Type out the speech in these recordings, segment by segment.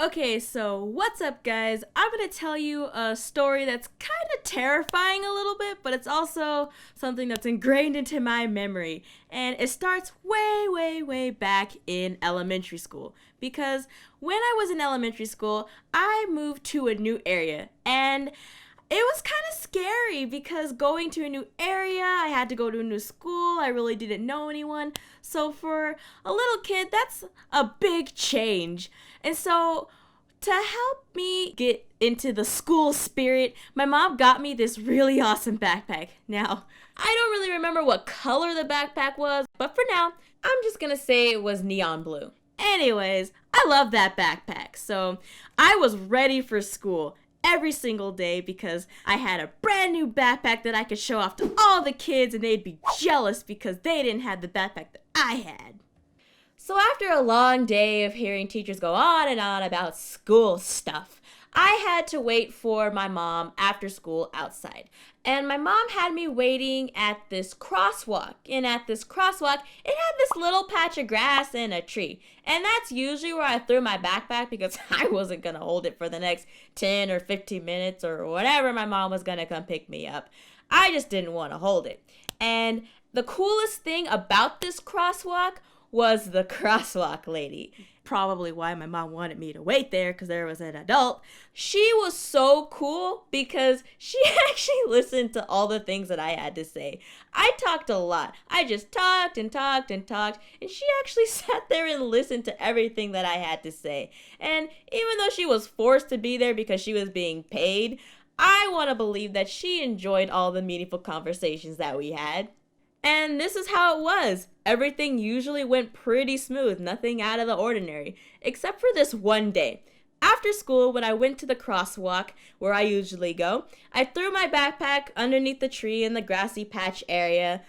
Okay, so what's up, guys? I'm gonna tell you a story that's kind of terrifying a little bit, but it's also something that's ingrained into my memory. And it starts way back in elementary school. Because when I was in elementary school, I moved to a new area. And it was kind of scary because going to a new area, I had to go to a new school, I really didn't know anyone. So for a little kid, that's a big change. And so to help me get into the school spirit, my mom got me this really awesome backpack. Now, I don't really remember what color the backpack was, but for now, I'm just gonna say it was neon blue. Anyways, I love that backpack. So I was ready for school every single day because I had a brand new backpack that I could show off to all the kids and they'd be jealous because they didn't have the backpack that I had. So after a long day of hearing teachers go on and on about school stuff, I had to wait for my mom after school outside. And my mom had me waiting at this crosswalk. And at this crosswalk, it had this little patch of grass and a tree. And that's usually where I threw my backpack because I wasn't going to hold it for the next 10 or 15 minutes or whatever my mom was going to come pick me up. I just didn't want to hold it. And the coolest thing about this crosswalk was the crosswalk lady. Probably why my mom wanted me to wait there because there was an adult. She was so cool because she actually listened to all the things that I had to say. I talked a lot. I just talked and she actually sat there and listened to everything that I had to say. And even though she was forced to be there because she was being paid, I want to believe that she enjoyed all the meaningful conversations that we had. And this is how it was. Everything usually went pretty smooth, nothing out of the ordinary, except for this one day. After school, when I went to the crosswalk, where I usually go, I threw my backpack underneath the tree in the grassy patch area.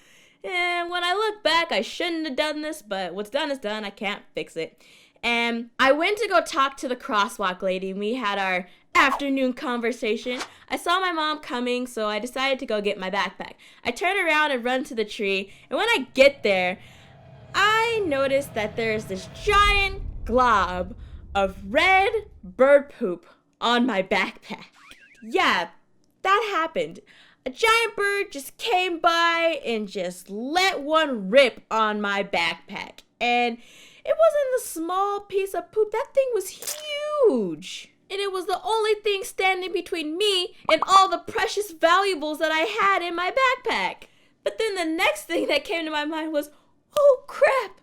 And when I look back, I shouldn't have done this, but what's done is done. I can't fix it. And I went to go talk to the crosswalk lady, and we had our afternoon conversation. I saw my mom coming, so I decided to go get my backpack. I turn around and run to the tree, and when I get there, I noticed that there's this giant glob of red bird poop on my backpack. Yeah, that happened. A giant bird just came by and just let one rip on my backpack. And it wasn't a small piece of poop. That thing was huge. And it was the only thing standing between me and all the precious valuables that I had in my backpack. But then the next thing that came to my mind was, oh crap,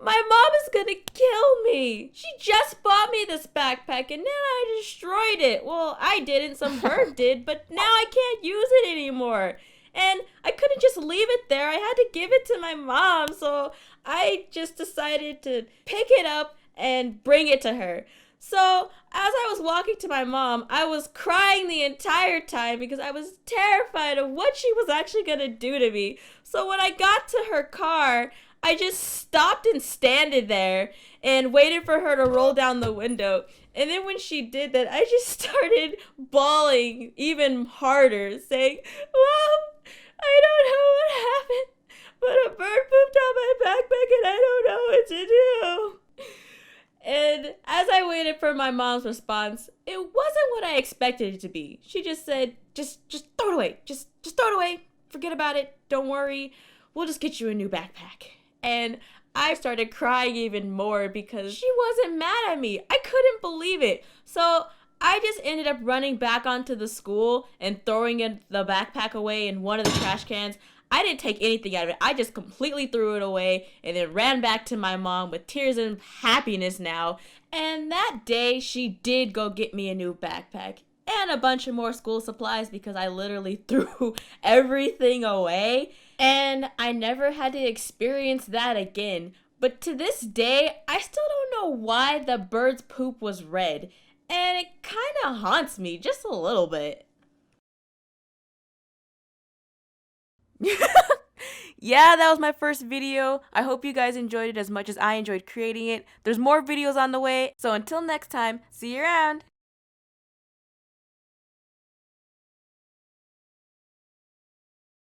my mom is gonna kill me. She just bought me this backpack and then I destroyed it. Well, I didn't, some bird did, but now I can't use it anymore. And I couldn't just leave it there. I had to give it to my mom, so I just decided to pick it up and bring it to her. So, as I was walking to my mom, I was crying the entire time because I was terrified of what she was actually going to do to me. So, when I got to her car, I just stopped and standed there and waited for her to roll down the window. And then when she did that, I just started bawling even harder, saying, Mom, I don't know what happened, but a bird pooped on my backpack and I don't know what to do. And as I waited for my mom's response, it wasn't what I expected it to be. She just said, just throw it away. Just throw it away. Forget about it. Don't worry. We'll just get you a new backpack. And I started crying even more because she wasn't mad at me. I couldn't believe it. So I just ended up running back onto the school and throwing the backpack away in one of the trash cans. I didn't take anything out of it. I just completely threw it away and then ran back to my mom with tears of happiness now. And that day, she did go get me a new backpack and a bunch of more school supplies because I literally threw everything away. And I never had to experience that again. But to this day, I still don't know why the bird's poop was red. And it kind of haunts me just a little bit. Yeah, that was my first video. I hope you guys enjoyed it as much as I enjoyed creating it. There's more videos on the way, so until next time, see you around!